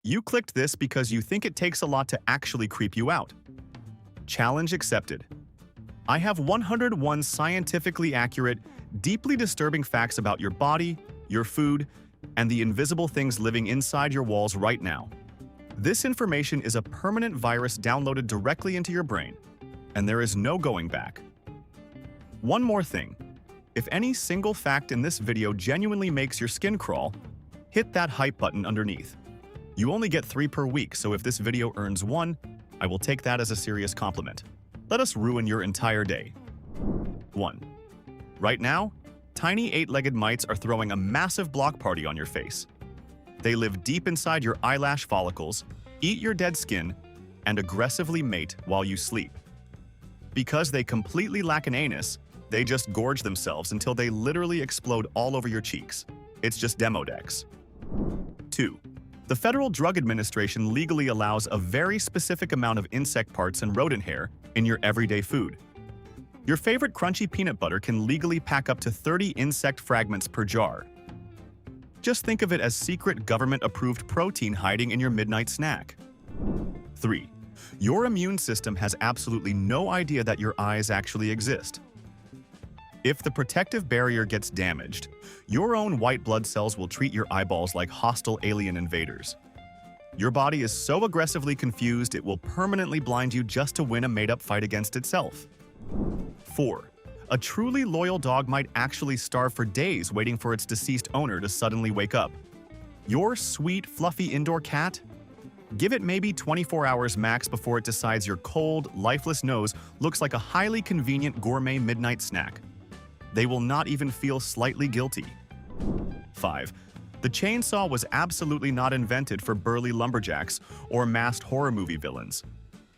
You clicked this because you think it takes a lot to actually creep you out. Challenge accepted. I have 101 scientifically accurate, deeply disturbing facts about your body, your food, and the invisible things living inside your walls right now. This information is a permanent virus downloaded directly into your brain, and there is no going back. One more thing. If any single fact in this video genuinely makes your skin crawl, hit that hype button underneath. You only get 3 per week, so if this video earns 1, I will take that as a serious compliment. Let us ruin your entire day. 1. Right now, tiny 8-legged mites are throwing a massive block party on your face. They live deep inside your eyelash follicles, eat your dead skin, and aggressively mate while you sleep. Because they completely lack an anus, they just gorge themselves until they literally explode all over your cheeks. It's just Demodex. 2. The Federal Drug Administration legally allows a very specific amount of insect parts and rodent hair in your everyday food. Your favorite crunchy peanut butter can legally pack up to 30 insect fragments per jar. Just think of it as secret government-approved protein hiding in your midnight snack. 3. Your immune system has absolutely no idea that your eyes actually exist. If the protective barrier gets damaged, your own white blood cells will treat your eyeballs like hostile alien invaders. Your body is so aggressively confused it will permanently blind you just to win a made-up fight against itself. 4. A truly loyal dog might actually starve for days waiting for its deceased owner to suddenly wake up. Your sweet, fluffy indoor cat? Give it maybe 24 hours max before it decides your cold, lifeless nose looks like a highly convenient gourmet midnight snack. They will not even feel slightly guilty. 5. The chainsaw was absolutely not invented for burly lumberjacks or masked horror movie villains.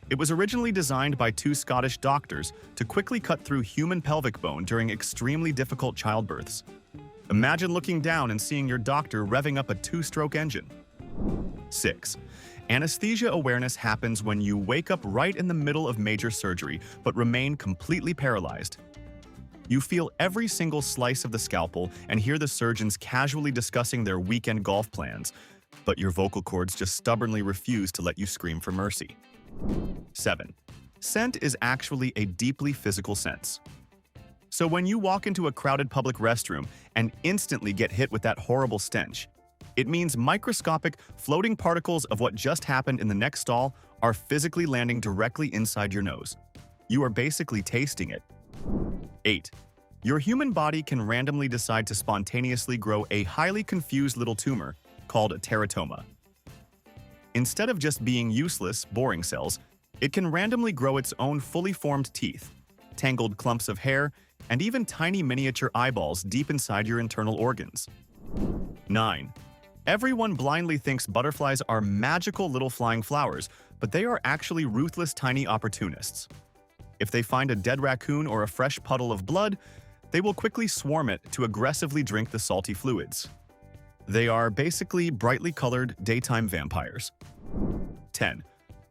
It was originally designed by 2 Scottish doctors to quickly cut through human pelvic bone during extremely difficult childbirths. Imagine looking down and seeing your doctor revving up a 2-stroke engine. 6. Anesthesia awareness happens when you wake up right in the middle of major surgery but remain completely paralyzed. You feel every single slice of the scalpel and hear the surgeons casually discussing their weekend golf plans, but your vocal cords just stubbornly refuse to let you scream for mercy. 7. Scent is actually a deeply physical sense. So when you walk into a crowded public restroom and instantly get hit with that horrible stench, it means microscopic, floating particles of what just happened in the next stall are physically landing directly inside your nose. You are basically tasting it. 8. Your human body can randomly decide to spontaneously grow a highly confused little tumor called a teratoma. Instead of just being useless, boring cells, it can randomly grow its own fully formed teeth, tangled clumps of hair, and even tiny miniature eyeballs deep inside your internal organs. 9. Everyone blindly thinks butterflies are magical little flying flowers, but they are actually ruthless tiny opportunists. If they find a dead raccoon or a fresh puddle of blood, they will quickly swarm it to aggressively drink the salty fluids. They are basically brightly colored daytime vampires. 10.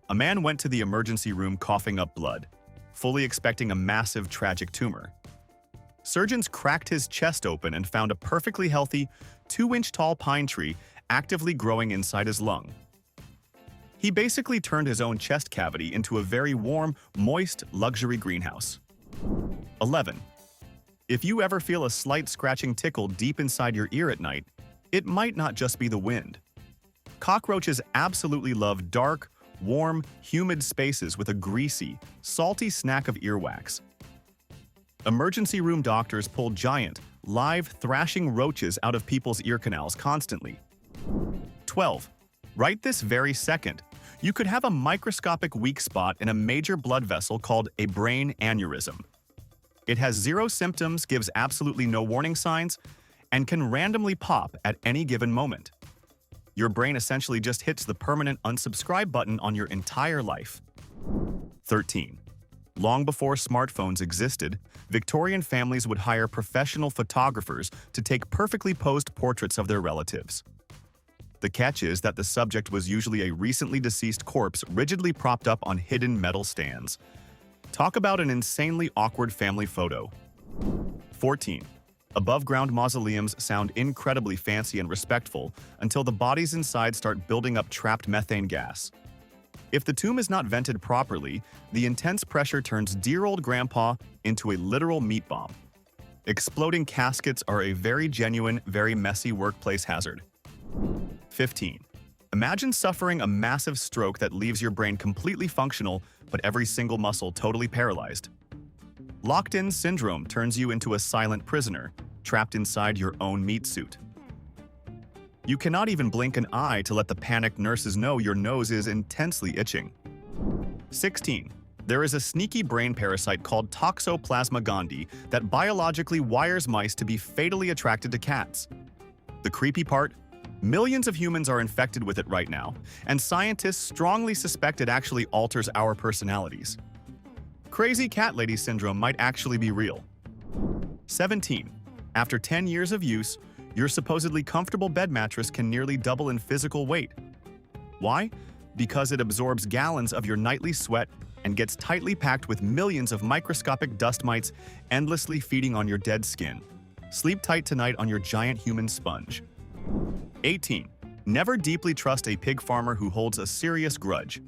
A man went to the emergency room coughing up blood, fully expecting a massive tragic tumor. Surgeons cracked his chest open and found a perfectly healthy, 2-inch tall pine tree actively growing inside his lung. He basically turned his own chest cavity into a very warm, moist, luxury greenhouse. 11. If you ever feel a slight scratching tickle deep inside your ear at night, it might not just be the wind. Cockroaches absolutely love dark, warm, humid spaces with a greasy, salty snack of earwax. Emergency room doctors pull giant, live, thrashing roaches out of people's ear canals constantly. 12. Right this very second, you could have a microscopic weak spot in a major blood vessel called a brain aneurysm. It has 0 symptoms, gives absolutely no warning signs, and can randomly pop at any given moment. Your brain essentially just hits the permanent unsubscribe button on your entire life. 13. Long before smartphones existed, Victorian families would hire professional photographers to take perfectly posed portraits of their relatives. The catch is that the subject was usually a recently deceased corpse rigidly propped up on hidden metal stands. Talk about an insanely awkward family photo. 14. Above-ground mausoleums sound incredibly fancy and respectful until the bodies inside start building up trapped methane gas. If the tomb is not vented properly, the intense pressure turns dear old grandpa into a literal meat bomb. Exploding caskets are a very genuine, very messy workplace hazard. 15. Imagine suffering a massive stroke that leaves your brain completely functional, but every single muscle totally paralyzed. Locked-in syndrome turns you into a silent prisoner, trapped inside your own meat suit. You cannot even blink an eye to let the panicked nurses know your nose is intensely itching. 16. There is a sneaky brain parasite called Toxoplasma gondii that biologically wires mice to be fatally attracted to cats. The creepy part? Millions of humans are infected with it right now, and scientists strongly suspect it actually alters our personalities. Crazy cat lady syndrome might actually be real. 17. After 10 years of use, your supposedly comfortable bed mattress can nearly double in physical weight. Why? Because it absorbs gallons of your nightly sweat and gets tightly packed with millions of microscopic dust mites endlessly feeding on your dead skin. Sleep tight tonight on your giant human sponge. 18. Never deeply trust a pig farmer who holds a serious grudge.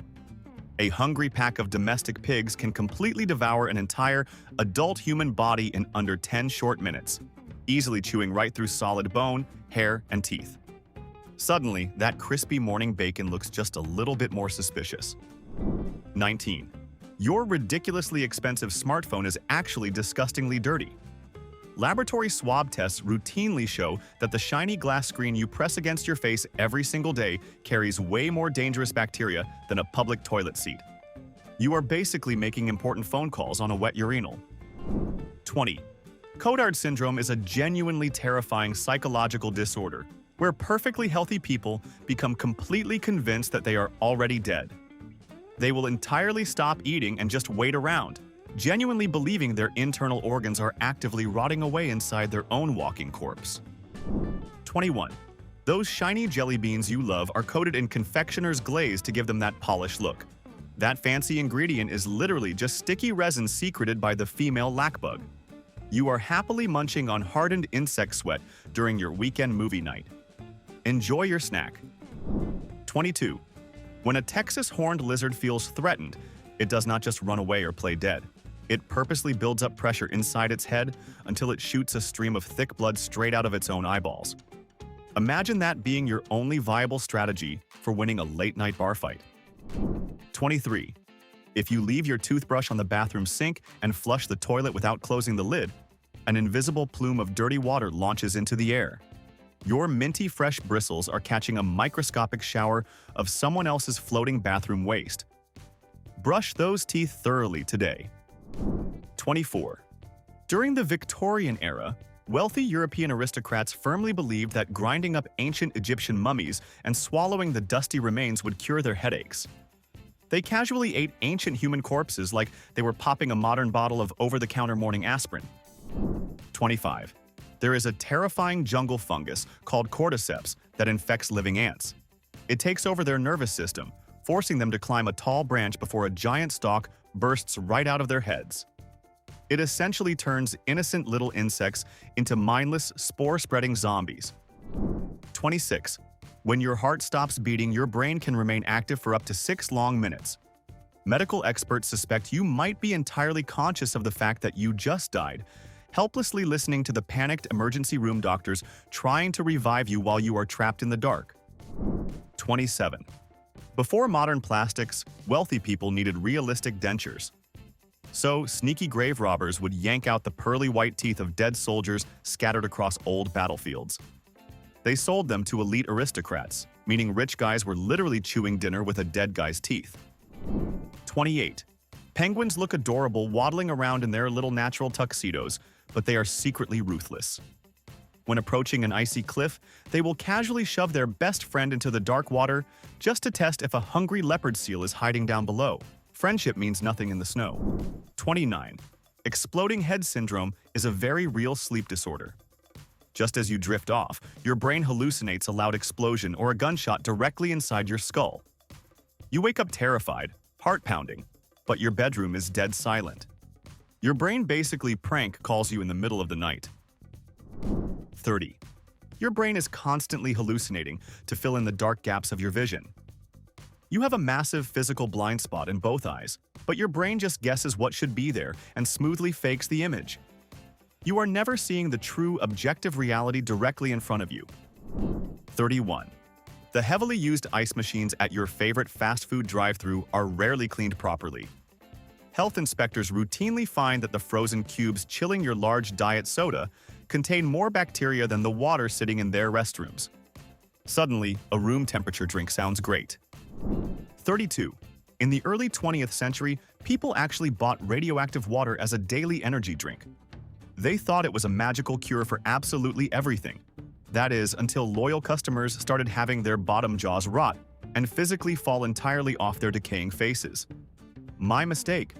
A hungry pack of domestic pigs can completely devour an entire adult human body in under 10 short minutes, easily chewing right through solid bone, hair, and teeth. Suddenly, that crispy morning bacon looks just a little bit more suspicious. 19. Your ridiculously expensive smartphone is actually disgustingly dirty. Laboratory swab tests routinely show that the shiny glass screen you press against your face every single day carries way more dangerous bacteria than a public toilet seat. You are basically making important phone calls on a wet urinal. 20. Cotard syndrome is a genuinely terrifying psychological disorder where perfectly healthy people become completely convinced that they are already dead. They will entirely stop eating and just wait around, genuinely believing their internal organs are actively rotting away inside their own walking corpse. 21. Those shiny jelly beans you love are coated in confectioner's glaze to give them that polished look. That fancy ingredient is literally just sticky resin secreted by the female lackbug. You are happily munching on hardened insect sweat during your weekend movie night. Enjoy your snack. 22. When a Texas horned lizard feels threatened, it does not just run away or play dead. It purposely builds up pressure inside its head until it shoots a stream of thick blood straight out of its own eyeballs. Imagine that being your only viable strategy for winning a late-night bar fight. 23. If you leave your toothbrush on the bathroom sink and flush the toilet without closing the lid, an invisible plume of dirty water launches into the air. Your minty fresh bristles are catching a microscopic shower of someone else's floating bathroom waste. Brush those teeth thoroughly today. 24. During the Victorian era, wealthy European aristocrats firmly believed that grinding up ancient Egyptian mummies and swallowing the dusty remains would cure their headaches. They casually ate ancient human corpses like they were popping a modern bottle of over-the-counter morning aspirin. 25. There is a terrifying jungle fungus called cordyceps that infects living ants. It takes over their nervous system, forcing them to climb a tall branch before a giant stalk bursts right out of their heads. It essentially turns innocent little insects into mindless, spore-spreading zombies. 26. When your heart stops beating, your brain can remain active for up to 6 long minutes. Medical experts suspect you might be entirely conscious of the fact that you just died, helplessly listening to the panicked emergency room doctors trying to revive you while you are trapped in the dark. 27. Before modern plastics, wealthy people needed realistic dentures. So, sneaky grave robbers would yank out the pearly white teeth of dead soldiers scattered across old battlefields. They sold them to elite aristocrats, meaning rich guys were literally chewing dinner with a dead guy's teeth. 28. Penguins look adorable waddling around in their little natural tuxedos, but they are secretly ruthless. When approaching an icy cliff, they will casually shove their best friend into the dark water just to test if a hungry leopard seal is hiding down below. Friendship means nothing in the snow. 29. Exploding head syndrome is a very real sleep disorder. Just as you drift off, your brain hallucinates a loud explosion or a gunshot directly inside your skull. You wake up terrified, heart pounding, but your bedroom is dead silent. Your brain basically prank calls you in the middle of the night. 30. Your brain is constantly hallucinating to fill in the dark gaps of your vision. You have a massive physical blind spot in both eyes, but your brain just guesses what should be there and smoothly fakes the image. You are never seeing the true objective reality directly in front of you. 31. The heavily used ice machines at your favorite fast food drive-thru are rarely cleaned properly. Health inspectors routinely find that the frozen cubes chilling your large diet soda contain more bacteria than the water sitting in their restrooms. Suddenly, a room temperature drink sounds great. 32. In the early 20th century, people actually bought radioactive water as a daily energy drink. They thought it was a magical cure for absolutely everything. That is, until loyal customers started having their bottom jaws rot and physically fall entirely off their decaying faces. My mistake.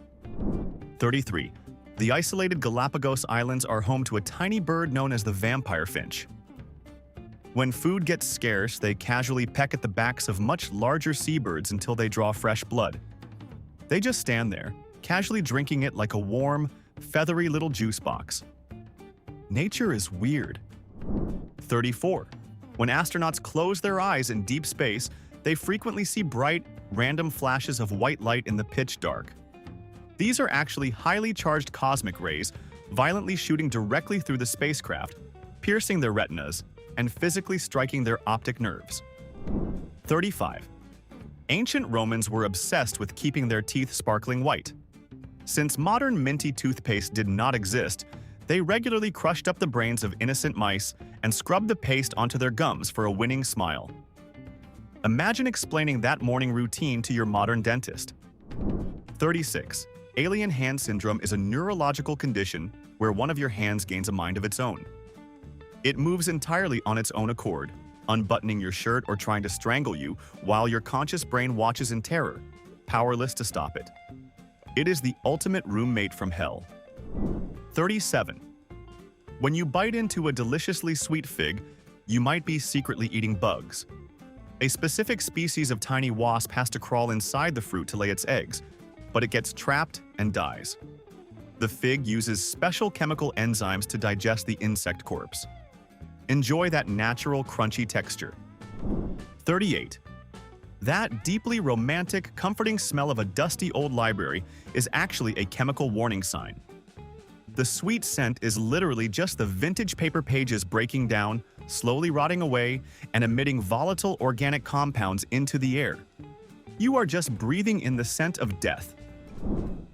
33. The isolated Galapagos Islands are home to a tiny bird known as the vampire finch. When food gets scarce, they casually peck at the backs of much larger seabirds until they draw fresh blood. They just stand there, casually drinking it like a warm, feathery little juice box. Nature is weird. 34. When astronauts close their eyes in deep space, they frequently see bright, random flashes of white light in the pitch dark. These are actually highly charged cosmic rays, violently shooting directly through the spacecraft, piercing their retinas, and physically striking their optic nerves. 35. Ancient Romans were obsessed with keeping their teeth sparkling white. Since modern minty toothpaste did not exist, they regularly crushed up the brains of innocent mice and scrubbed the paste onto their gums for a winning smile. Imagine explaining that morning routine to your modern dentist. 36. Alien hand syndrome is a neurological condition where one of your hands gains a mind of its own. It moves entirely on its own accord, unbuttoning your shirt or trying to strangle you while your conscious brain watches in terror, powerless to stop it. It is the ultimate roommate from hell. 37. When you bite into a deliciously sweet fig, you might be secretly eating bugs. A specific species of tiny wasp has to crawl inside the fruit to lay its eggs, but it gets trapped and dies. The fig uses special chemical enzymes to digest the insect corpse. Enjoy that natural, crunchy texture. 38. That deeply romantic, comforting smell of a dusty old library is actually a chemical warning sign. The sweet scent is literally just the vintage paper pages breaking down, slowly rotting away, and emitting volatile organic compounds into the air. You are just breathing in the scent of death.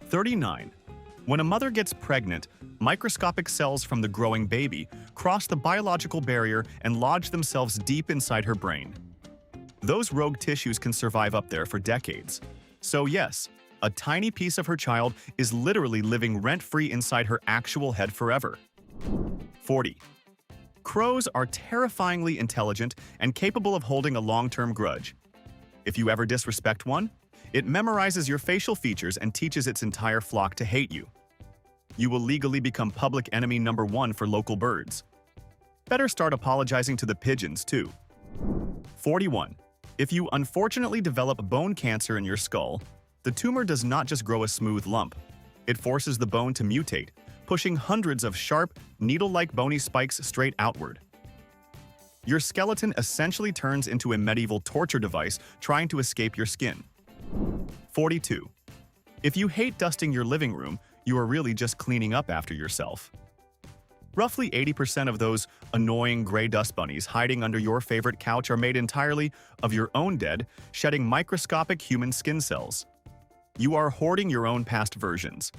39. When a mother gets pregnant, microscopic cells from the growing baby cross the biological barrier and lodge themselves deep inside her brain. Those rogue tissues can survive up there for decades. So yes, a tiny piece of her child is literally living rent-free inside her actual head forever. 40. Crows are terrifyingly intelligent and capable of holding a long-term grudge. If you ever disrespect one, it memorizes your facial features and teaches its entire flock to hate you. You will legally become public enemy number 1 for local birds. Better start apologizing to the pigeons, too. 41. If you unfortunately develop bone cancer in your skull, the tumor does not just grow a smooth lump. It forces the bone to mutate, pushing hundreds of sharp, needle-like bony spikes straight outward. Your skeleton essentially turns into a medieval torture device trying to escape your skin. 42. If you hate dusting your living room, you are really just cleaning up after yourself. Roughly 80% of those annoying gray dust bunnies hiding under your favorite couch are made entirely of your own dead, shedding microscopic human skin cells. You are hoarding your own past versions.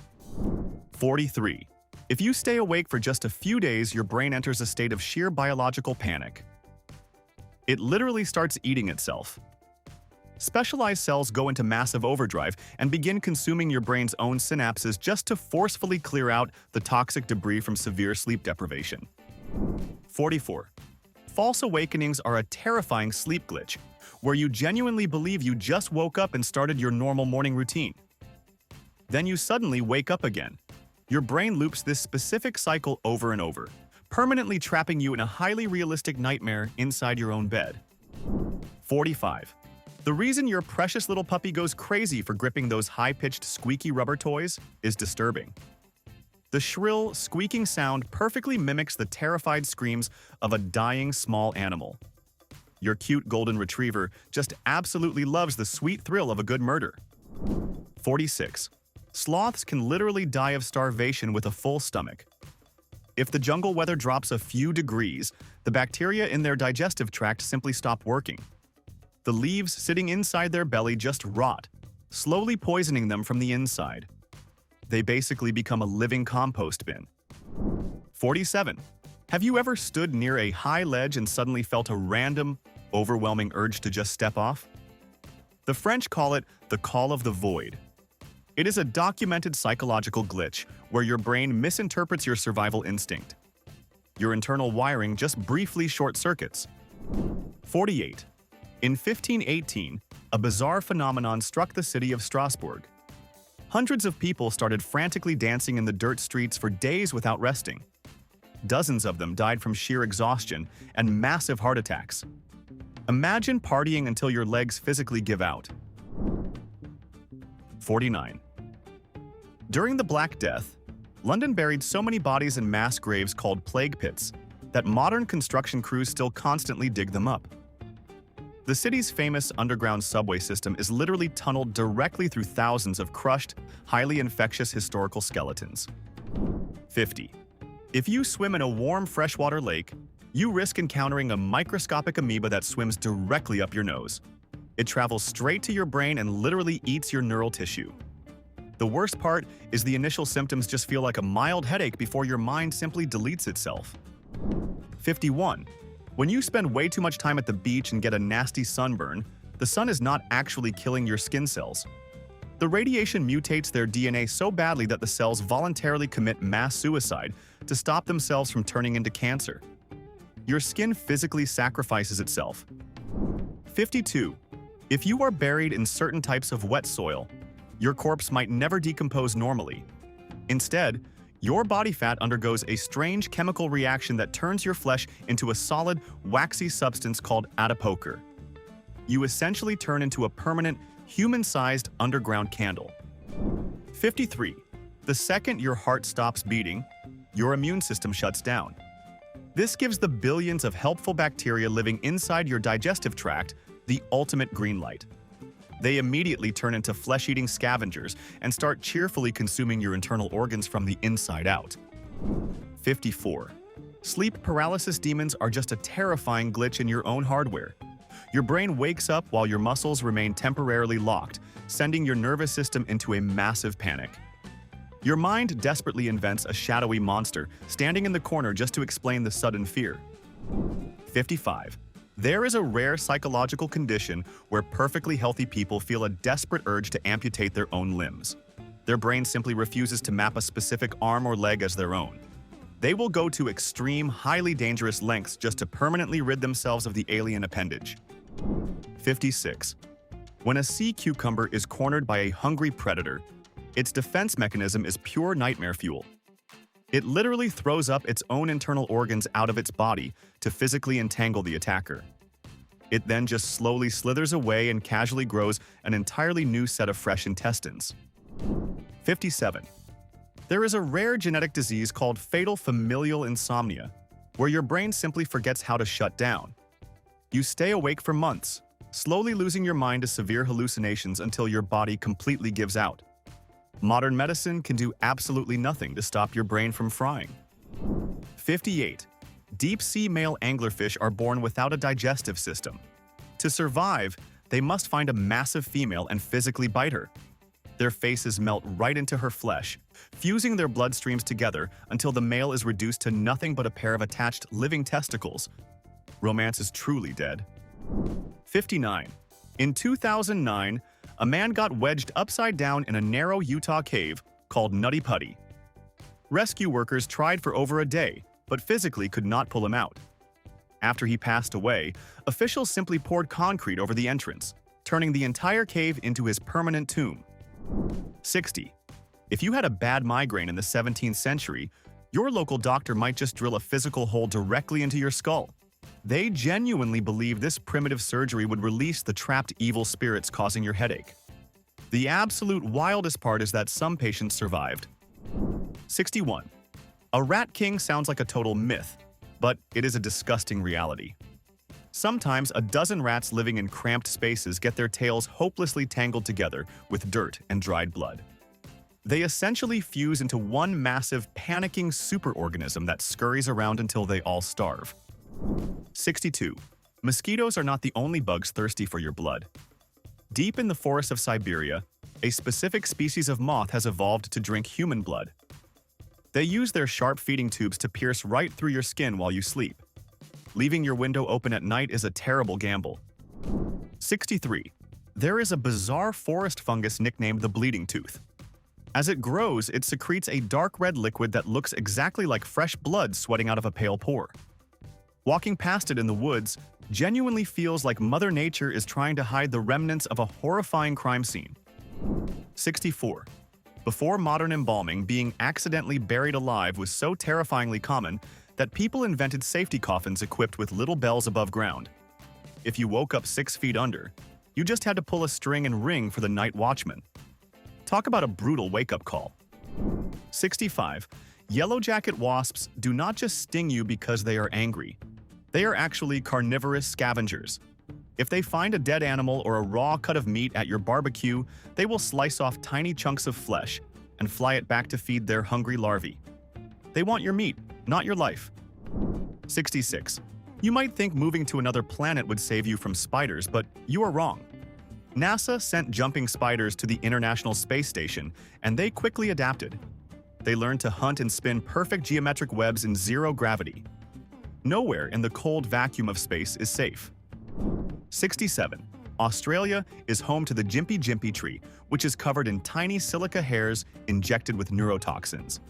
43. If you stay awake for just a few days, your brain enters a state of sheer biological panic. It literally starts eating itself. Specialized cells go into massive overdrive and begin consuming your brain's own synapses just to forcefully clear out the toxic debris from severe sleep deprivation. 44. False awakenings are a terrifying sleep glitch, where you genuinely believe you just woke up and started your normal morning routine. Then you suddenly wake up again. Your brain loops this specific cycle over and over, permanently trapping you in a highly realistic nightmare inside your own bed. 45. The reason your precious little puppy goes crazy for gripping those high-pitched squeaky rubber toys is disturbing. The shrill, squeaking sound perfectly mimics the terrified screams of a dying small animal. Your cute golden retriever just absolutely loves the sweet thrill of a good murder. 46. Sloths can literally die of starvation with a full stomach. If the jungle weather drops a few degrees, the bacteria in their digestive tract simply stop working. The leaves sitting inside their belly just rot, slowly poisoning them from the inside. They basically become a living compost bin. 47. Have you ever stood near a high ledge and suddenly felt a random, overwhelming urge to just step off? The French call it the call of the void. It is a documented psychological glitch where your brain misinterprets your survival instinct. Your internal wiring just briefly short-circuits. 48. In 1518, a bizarre phenomenon struck the city of Strasbourg. Hundreds of people started frantically dancing in the dirt streets for days without resting. Dozens of them died from sheer exhaustion and massive heart attacks. Imagine partying until your legs physically give out. 49. During the Black Death, London buried so many bodies in mass graves called plague pits that modern construction crews still constantly dig them up. The city's famous underground subway system is literally tunneled directly through thousands of crushed, highly infectious historical skeletons. 50. If you swim in a warm freshwater lake, you risk encountering a microscopic amoeba that swims directly up your nose. It travels straight to your brain and literally eats your neural tissue. The worst part is the initial symptoms just feel like a mild headache before your mind simply deletes itself. 51. When you spend way too much time at the beach and get a nasty sunburn, the sun is not actually killing your skin cells. The radiation mutates their DNA so badly that the cells voluntarily commit mass suicide to stop themselves from turning into cancer. Your skin physically sacrifices itself. 52. If you are buried in certain types of wet soil, your corpse might never decompose normally. Instead, your body fat undergoes a strange chemical reaction that turns your flesh into a solid, waxy substance called adipocre. You essentially turn into a permanent, human-sized underground candle. 53. The second your heart stops beating, your immune system shuts down. This gives the billions of helpful bacteria living inside your digestive tract the ultimate green light. They immediately turn into flesh-eating scavengers and start cheerfully consuming your internal organs from the inside out. 54. Sleep paralysis demons are just a terrifying glitch in your own hardware. Your brain wakes up while your muscles remain temporarily locked, sending your nervous system into a massive panic. Your mind desperately invents a shadowy monster standing in the corner just to explain the sudden fear. 55. There is a rare psychological condition where perfectly healthy people feel a desperate urge to amputate their own limbs. Their brain simply refuses to map a specific arm or leg as their own. They will go to extreme, highly dangerous lengths just to permanently rid themselves of the alien appendage. 56. When a sea cucumber is cornered by a hungry predator, its defense mechanism is pure nightmare fuel. It literally throws up its own internal organs out of its body to physically entangle the attacker. It then just slowly slithers away and casually grows an entirely new set of fresh intestines. 57. There is a rare genetic disease called fatal familial insomnia, where your brain simply forgets how to shut down. You stay awake for months, slowly losing your mind to severe hallucinations until your body completely gives out. Modern medicine can do absolutely nothing to stop your brain from frying. 58. Deep-sea male anglerfish are born without a digestive system. To survive, they must find a massive female and physically bite her. Their faces melt right into her flesh, fusing their bloodstreams together until the male is reduced to nothing but a pair of attached living testicles. Romance is truly dead. 59. In 2009, a man got wedged upside down in a narrow Utah cave called Nutty Putty. Rescue workers tried for over a day, but physically could not pull him out. After he passed away, officials simply poured concrete over the entrance, turning the entire cave into his permanent tomb. 60. If you had a bad migraine in the 17th century, your local doctor might just drill a physical hole directly into your skull. They genuinely believed this primitive surgery would release the trapped evil spirits causing your headache. The absolute wildest part is that some patients survived. 61. A rat king sounds like a total myth, but it is a disgusting reality. Sometimes a dozen rats living in cramped spaces get their tails hopelessly tangled together with dirt and dried blood. They essentially fuse into one massive, panicking superorganism that scurries around until they all starve. 62. Mosquitoes are not the only bugs thirsty for your blood. Deep in the forests of Siberia, a specific species of moth has evolved to drink human blood. They use their sharp feeding tubes to pierce right through your skin while you sleep. Leaving your window open at night is a terrible gamble. 63. There is a bizarre forest fungus nicknamed the bleeding tooth. As it grows, it secretes a dark red liquid that looks exactly like fresh blood sweating out of a pale pore. Walking past it in the woods genuinely feels like Mother Nature is trying to hide the remnants of a horrifying crime scene. 64. Before modern embalming, being accidentally buried alive was so terrifyingly common that people invented safety coffins equipped with little bells above ground. If you woke up 6 feet under, you just had to pull a string and ring for the night watchman. Talk about a brutal wake-up call. 65. Yellow jacket wasps do not just sting you because they are angry. They are actually carnivorous scavengers. If they find a dead animal or a raw cut of meat at your barbecue, they will slice off tiny chunks of flesh and fly it back to feed their hungry larvae. They want your meat, not your life. 66. You might think moving to another planet would save you from spiders, but you are wrong. NASA sent jumping spiders to the International Space Station, and they quickly adapted. They learned to hunt and spin perfect geometric webs in zero gravity. Nowhere in the cold vacuum of space is safe. 67. Australia is home to the Gympie Gympie tree, which is covered in tiny silica hairs injected with neurotoxins.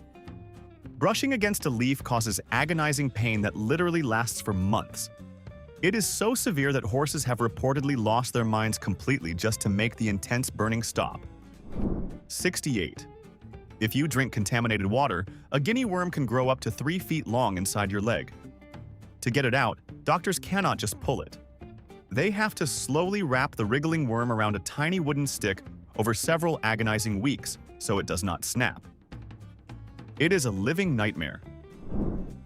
Brushing against a leaf causes agonizing pain that literally lasts for months. It is so severe that horses have reportedly lost their minds completely just to make the intense burning stop. 68. If you drink contaminated water, a guinea worm can grow up to 3 feet long inside your leg. To get it out, doctors cannot just pull it. They have to slowly wrap the wriggling worm around a tiny wooden stick over several agonizing weeks so it does not snap. It is a living nightmare.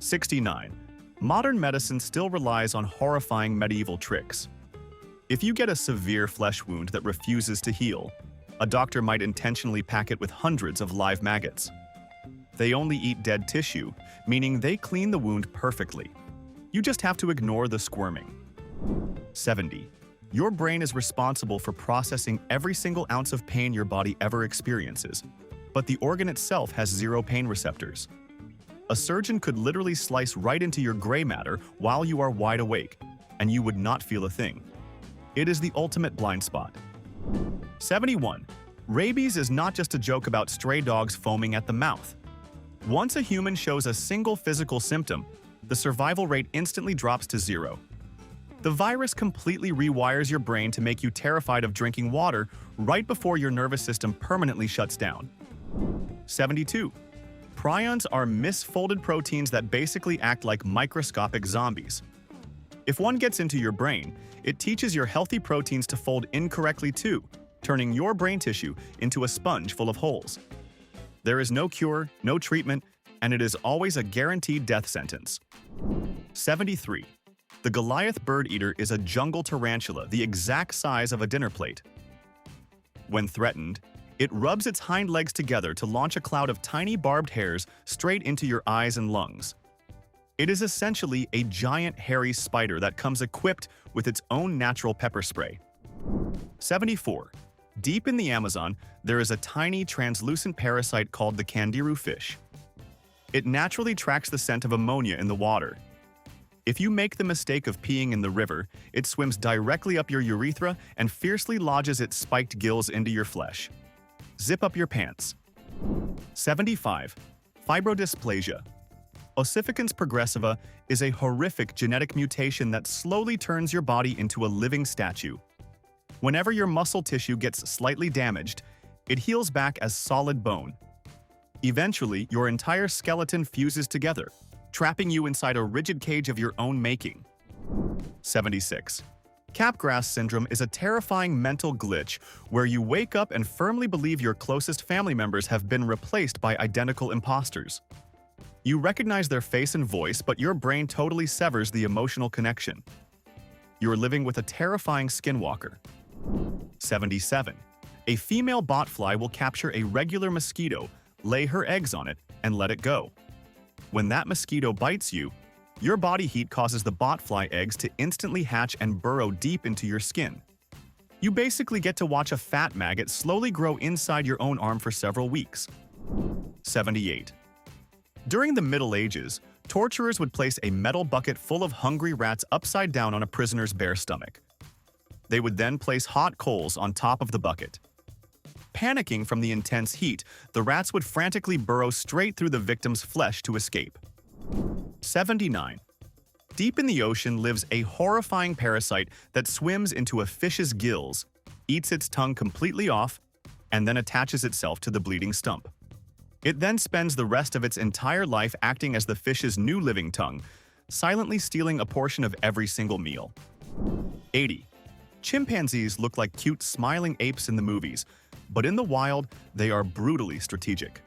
69. Modern medicine still relies on horrifying medieval tricks. If you get a severe flesh wound that refuses to heal, a doctor might intentionally pack it with hundreds of live maggots. They only eat dead tissue, meaning they clean the wound perfectly. You just have to ignore the squirming. 70. Your brain is responsible for processing every single ounce of pain your body ever experiences, but the organ itself has zero pain receptors. A surgeon could literally slice right into your gray matter while you are wide awake, and you would not feel a thing. It is the ultimate blind spot. 71. Rabies is not just a joke about stray dogs foaming at the mouth. Once a human shows a single physical symptom, the survival rate instantly drops to 0. The virus completely rewires your brain to make you terrified of drinking water right before your nervous system permanently shuts down. 72. Prions are misfolded proteins that basically act like microscopic zombies. If one gets into your brain, it teaches your healthy proteins to fold incorrectly too, turning your brain tissue into a sponge full of holes. There is no cure, no treatment, and it is always a guaranteed death sentence. 73. The Goliath bird eater is a jungle tarantula the exact size of a dinner plate. When threatened, it rubs its hind legs together to launch a cloud of tiny barbed hairs straight into your eyes and lungs. It is essentially a giant hairy spider that comes equipped with its own natural pepper spray. 74. Deep in the Amazon, there is a tiny translucent parasite called the candiru fish. It naturally tracks the scent of ammonia in the water. If you make the mistake of peeing in the river, it swims directly up your urethra and fiercely lodges its spiked gills into your flesh. Zip up your pants. 75. Fibrodysplasia. Ossificans progressiva is a horrific genetic mutation that slowly turns your body into a living statue. Whenever your muscle tissue gets slightly damaged, it heals back as solid bone. Eventually, your entire skeleton fuses together, trapping you inside a rigid cage of your own making. 76. Capgras syndrome is a terrifying mental glitch where you wake up and firmly believe your closest family members have been replaced by identical imposters. You recognize their face and voice, but your brain totally severs the emotional connection. You're living with a terrifying skinwalker. 77. A female botfly will capture a regular mosquito, lay her eggs on it, and let it go. When that mosquito bites you, your body heat causes the botfly eggs to instantly hatch and burrow deep into your skin. You basically get to watch a fat maggot slowly grow inside your own arm for several weeks. 78. During the Middle Ages, torturers would place a metal bucket full of hungry rats upside down on a prisoner's bare stomach. They would then place hot coals on top of the bucket. Panicking from the intense heat, the rats would frantically burrow straight through the victim's flesh to escape. 79. Deep in the ocean lives a horrifying parasite that swims into a fish's gills, eats its tongue completely off, and then attaches itself to the bleeding stump. It then spends the rest of its entire life acting as the fish's new living tongue, silently stealing a portion of every single meal. 80. Chimpanzees look like cute, smiling apes in the movies, but in the wild, they are brutally strategic.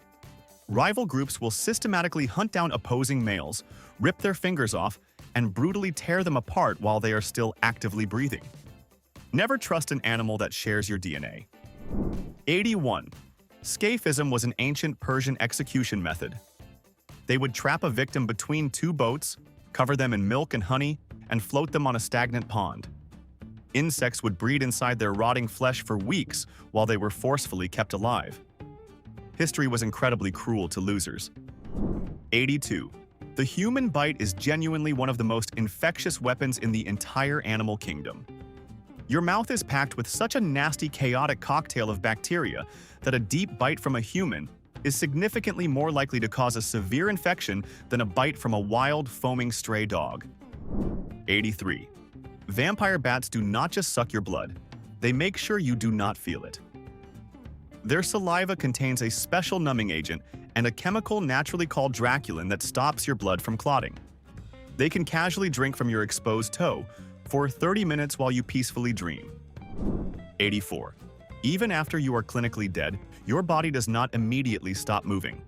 Rival groups will systematically hunt down opposing males, rip their fingers off, and brutally tear them apart while they are still actively breathing. Never trust an animal that shares your DNA. 81. Scaphism was an ancient Persian execution method. They would trap a victim between two boats, cover them in milk and honey, and float them on a stagnant pond. Insects would breed inside their rotting flesh for weeks while they were forcefully kept alive. History was incredibly cruel to losers. 82. The human bite is genuinely one of the most infectious weapons in the entire animal kingdom. Your mouth is packed with such a nasty, chaotic cocktail of bacteria that a deep bite from a human is significantly more likely to cause a severe infection than a bite from a wild, foaming stray dog. 83. Vampire bats do not just suck your blood, they make sure you do not feel it. Their saliva contains a special numbing agent and a chemical naturally called draculin that stops your blood from clotting. They can casually drink from your exposed toe for 30 minutes while you peacefully dream. 84. Even after you are clinically dead, your body does not immediately stop moving.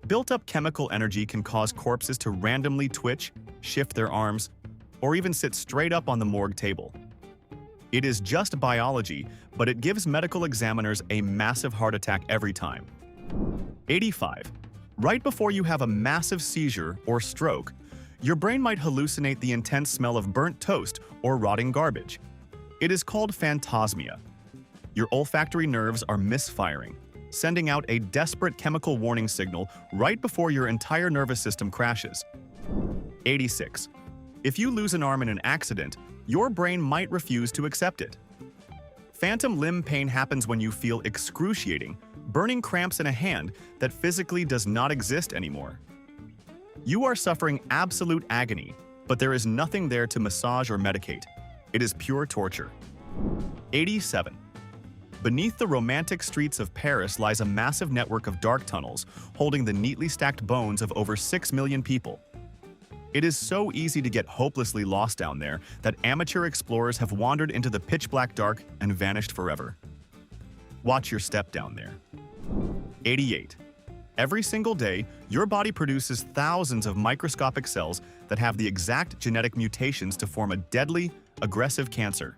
Built-up chemical energy can cause corpses to randomly twitch, shift their arms, or even sit straight up on the morgue table. It is just biology, but it gives medical examiners a massive heart attack every time. 85. Right before you have a massive seizure or stroke, your brain might hallucinate the intense smell of burnt toast or rotting garbage. It is called phantasmia. Your olfactory nerves are misfiring, sending out a desperate chemical warning signal right before your entire nervous system crashes. 86. If you lose an arm in an accident, your brain might refuse to accept it. Phantom limb pain happens when you feel excruciating, burning cramps in a hand that physically does not exist anymore. You are suffering absolute agony, but there is nothing there to massage or medicate. It is pure torture. 87. Beneath the romantic streets of Paris lies a massive network of dark tunnels holding the neatly stacked bones of over 6 million people. It is so easy to get hopelessly lost down there that amateur explorers have wandered into the pitch-black dark and vanished forever. Watch your step down there. 88. Every single day, your body produces thousands of microscopic cells that have the exact genetic mutations to form a deadly, aggressive cancer.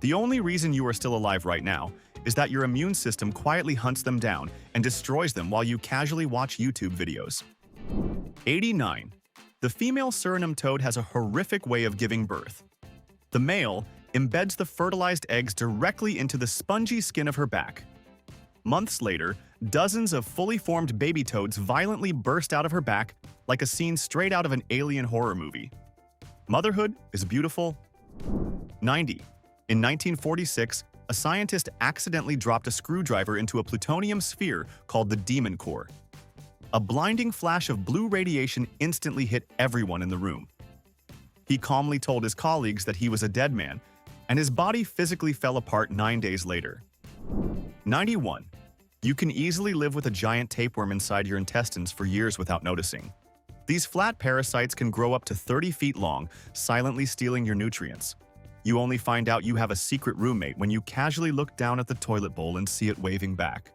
The only reason you are still alive right now is that your immune system quietly hunts them down and destroys them while you casually watch YouTube videos. 89. The female Suriname toad has a horrific way of giving birth. The male embeds the fertilized eggs directly into the spongy skin of her back. Months later, dozens of fully formed baby toads violently burst out of her back like a scene straight out of an alien horror movie. Motherhood is beautiful. 90. In 1946, a scientist accidentally dropped a screwdriver into a plutonium sphere called the Demon Core. A blinding flash of blue radiation instantly hit everyone in the room. He calmly told his colleagues that he was a dead man, and his body physically fell apart 9 days later. 91. You can easily live with a giant tapeworm inside your intestines for years without noticing. These flat parasites can grow up to 30 feet long, silently stealing your nutrients. You only find out you have a secret roommate when you casually look down at the toilet bowl and see it waving back.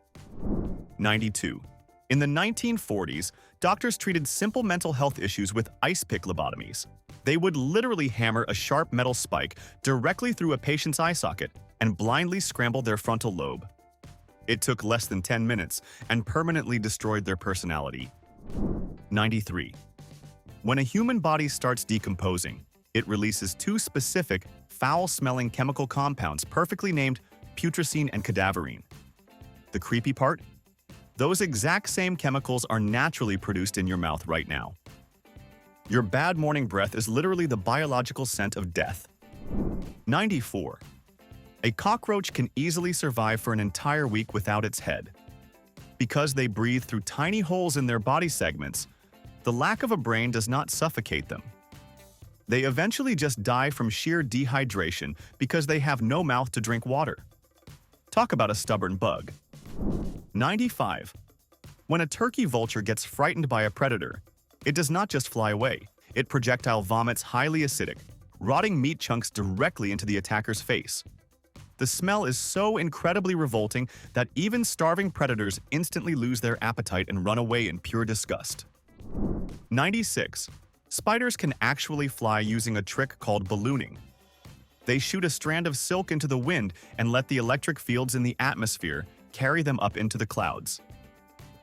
92. In the 1940s, doctors treated simple mental health issues with ice pick lobotomies. They would literally hammer a sharp metal spike directly through a patient's eye socket and blindly scramble their frontal lobe. It took less than 10 minutes and permanently destroyed their personality. 93. When a human body starts decomposing, it releases two specific, foul-smelling chemical compounds perfectly named putrescine and cadaverine. The creepy part? Those exact same chemicals are naturally produced in your mouth right now. Your bad morning breath is literally the biological scent of death. 94. A cockroach can easily survive for an entire week without its head. Because they breathe through tiny holes in their body segments, the lack of a brain does not suffocate them. They eventually just die from sheer dehydration because they have no mouth to drink water. Talk about a stubborn bug. 95. When a turkey vulture gets frightened by a predator, it does not just fly away. It projectile vomits highly acidic, rotting meat chunks directly into the attacker's face. The smell is so incredibly revolting that even starving predators instantly lose their appetite and run away in pure disgust. 96. Spiders can actually fly using a trick called ballooning. They shoot a strand of silk into the wind and let the electric fields in the atmosphere carry them up into the clouds.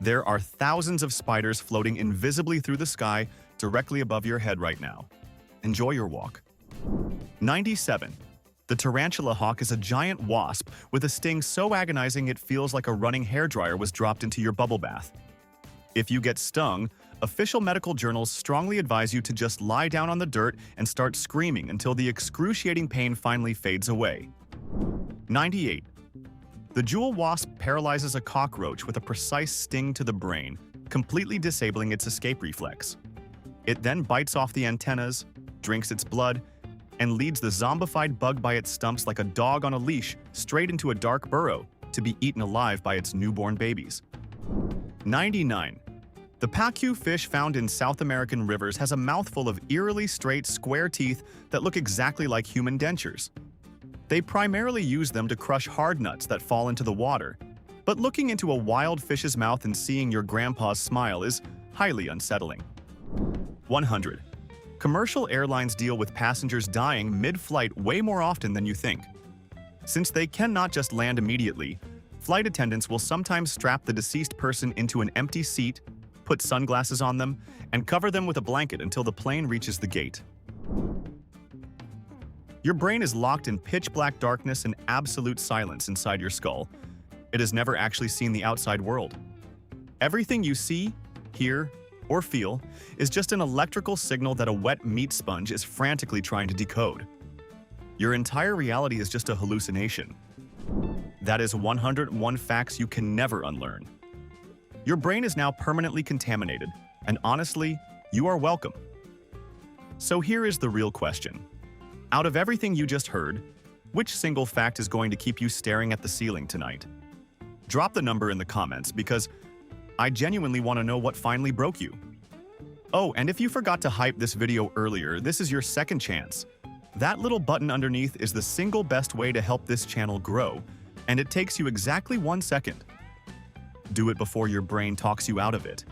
There are thousands of spiders floating invisibly through the sky directly above your head right now. Enjoy your walk. 97. The tarantula hawk is a giant wasp with a sting so agonizing it feels like a running hairdryer was dropped into your bubble bath. If you get stung, official medical journals strongly advise you to just lie down on the dirt and start screaming until the excruciating pain finally fades away. 98. The jewel wasp paralyzes a cockroach with a precise sting to the brain, completely disabling its escape reflex. It then bites off the antennas, drinks its blood, and leads the zombified bug by its stumps like a dog on a leash straight into a dark burrow to be eaten alive by its newborn babies. 99. The pacu fish found in South American rivers has a mouthful of eerily straight, square teeth that look exactly like human dentures. They primarily use them to crush hard nuts that fall into the water, but looking into a wild fish's mouth and seeing your grandpa's smile is highly unsettling. 100. Commercial airlines deal with passengers dying mid-flight way more often than you think. Since they cannot just land immediately, flight attendants will sometimes strap the deceased person into an empty seat, put sunglasses on them, and cover them with a blanket until the plane reaches the gate. Your brain is locked in pitch-black darkness and absolute silence inside your skull. It has never actually seen the outside world. Everything you see, hear, or feel is just an electrical signal that a wet meat sponge is frantically trying to decode. Your entire reality is just a hallucination. That is 101 facts you can never unlearn. Your brain is now permanently contaminated, and honestly, you are welcome. So here is the real question. Out of everything you just heard, which single fact is going to keep you staring at the ceiling tonight? Drop the number in the comments because I genuinely want to know what finally broke you. Oh, and if you forgot to hype this video earlier, this is your second chance. That little button underneath is the single best way to help this channel grow, and it takes you exactly 1 second. Do it before your brain talks you out of it.